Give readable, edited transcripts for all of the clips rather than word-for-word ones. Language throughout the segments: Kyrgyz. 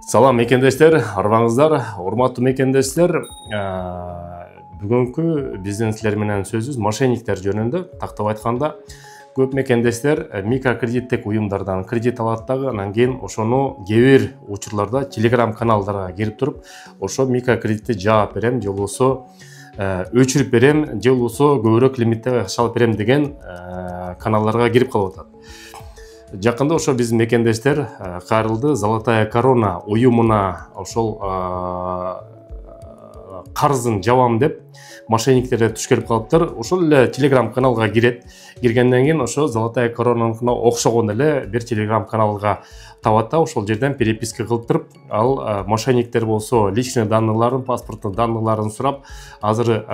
Салам мекендештер, арбаңыздар, урматтуу мекендештер. Бүгүнкү биздин силер менен сөзүбүз мошенниктер жөнүндө. Тактап айтканда, көп мекендештер микрокредиттик уюмдардан кредит алат дагы, анан кийин ошону кээ бир учурларда телеграм каналдарга кирип туруп, ошо микрокредитти жаап берем, же болбосо өчүрүп берем, же болбосо көбүрөөк лимитте акча алып берем деген каналдарга кирип калып атат. Жакында ошо биздин мекендештер кайрылды Золотая корона уюмуна ошол карызын жабам деп мошенниктерге туш келип калыптыр. Ошол эле телеграм каналга кирет. Киргенден кийин ошо Золотая коронаныкына окшогон эле бир телеграм каналга табат да, ошол жерден переписка кылып туруп, ал мошенниктер болсо личный данныйларын, паспорттук данныйларын сурап, азыр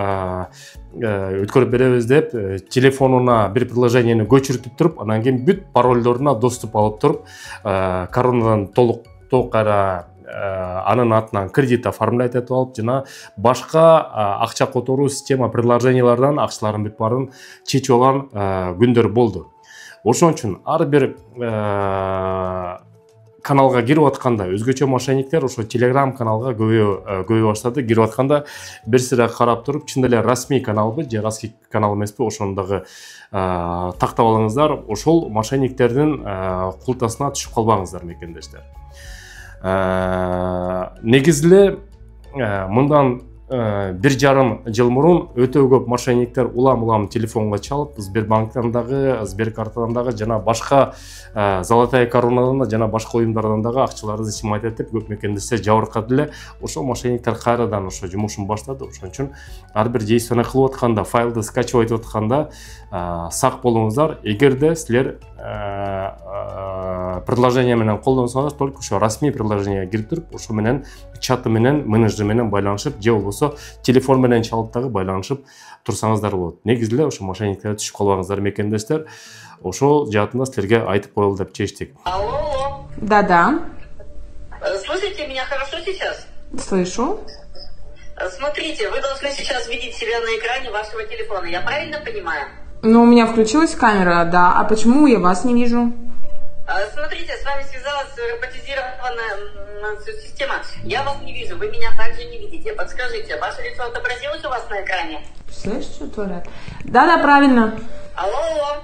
өткөрүп беребиз деп телефонуна бир приложениени көчүртүп туруп, анан кийин бүт паролдоруна доступ алып туруп, коронадан толук кайра анын атынан кредит оформлять этип алып, жана башка акча которуу система приложениялардан акчаларын бүт баарын чечип алган күндөр болду. Ошон үчүн ар бир каналга кирип атканда өзгөчө мошенниктер ошо телеграм каналга көбөйө баштады. Кирип атканда бир сыра карап туруп, чын эле расмий каналбы же расмий канал эмеспи, ошону дагы тактап алыңыздар. Ошол мошенниктердин култасына түшүп калбаңыздар мекендештер. Негизи эле мындан 1,5 жыл мурун өтө көп мошенниктер улам телефонго чалып, Сбербанктан дагы, Сберкартадан дагы жана башка Золотая коронадан да жана башка уюмдардан дагы акчаларды сымать этип көп мекендештер жабыркады эле. Ошол мошенниктер кайрадан ошо жумушун баштады. Ошон үчүн ар бир действияны кылып атканда, файлды скачивать этип атканда сак болуңуздар. Эгерде силер приложение менен колдонсоңуз, только ошо расмий приложенияга кирип туруп, ошо менен чаты менен, менеджер менен байланышып, же болбосо телефон менен чалып дагы байланышып турсаңыздар болот. Негизи эле ошо мошенниктерге түшүп калбаңыздар мекендештер. Ошол жаатында силерге айтып коелу деп чечтик. Алло. Да. Слышите меня хорошо сейчас? Слышу. Смотрите, вы должны сейчас видеть себя на экране вашего телефона. Я правильно понимаю? Ну, у меня включилась камера, да. А почему я вас не вижу? Смотрите, с вами связалась роботизированная система. Я вас не вижу, вы меня также не видите. Подскажите, ваше лицо отобразилось у вас на экране? Слышишь, что творят? Да, правильно. Алло.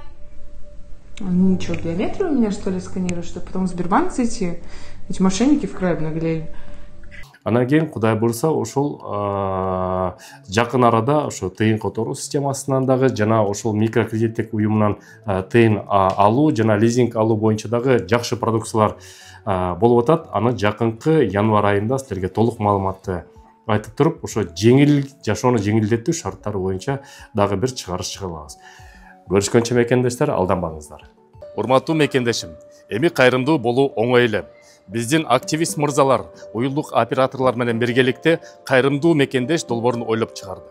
Они что, биометрию у меня, что ли, сканируют, чтобы потом в Сбербанк зайти? Эти мошенники в край обнаглели. Анан кийин Кудай буйруса ошол жакын арада ошо тыйын которуу системасынан дагы жана ошол микрокредиттик уюмунан тыйын алуу жана лизинг алуу боюнча дагы жакшы продукциялар болуп атат. Аны жакынкы январь айында силерге толук маалыматты айтып туруп, ошо жашоону жеңилдетүү шарттары боюнча дагы бир чыгарыш чыгарабыз. Көрүшкөнчө мекендештер, алданбаңыздар. Урматтуу мекендешим, эми кайрымдуу болуу оңой эле. Биздин активист мырзалар, уюлдук операторлор менен биргеликте кайрымдуу мекендеш долбоорун ойлоп чыгарды.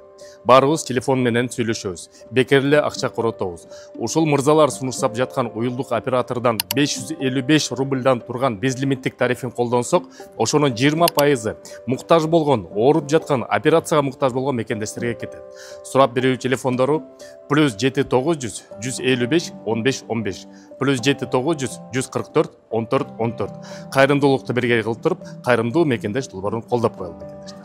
Баарыбыз телефон менен сүйлөшөбүз, бекер эле акча коротобуз. Ушул мырзалар сунуштап жаткан уюлдук оператордон 555 рубльдан турган безлимиттик тарифин колдонсок, ошонун 20% муктаж болгон, ооруп жаткан, операцияга муктаж болгон мекендештерге кетет. Сурап берүү телефондору +7900 155 15 15, +7900 144 14 14. Кайрымдуулукту бирге кылып туруп, кайрымдуу мекендеш долбоорун колдоп коелу мекендештер.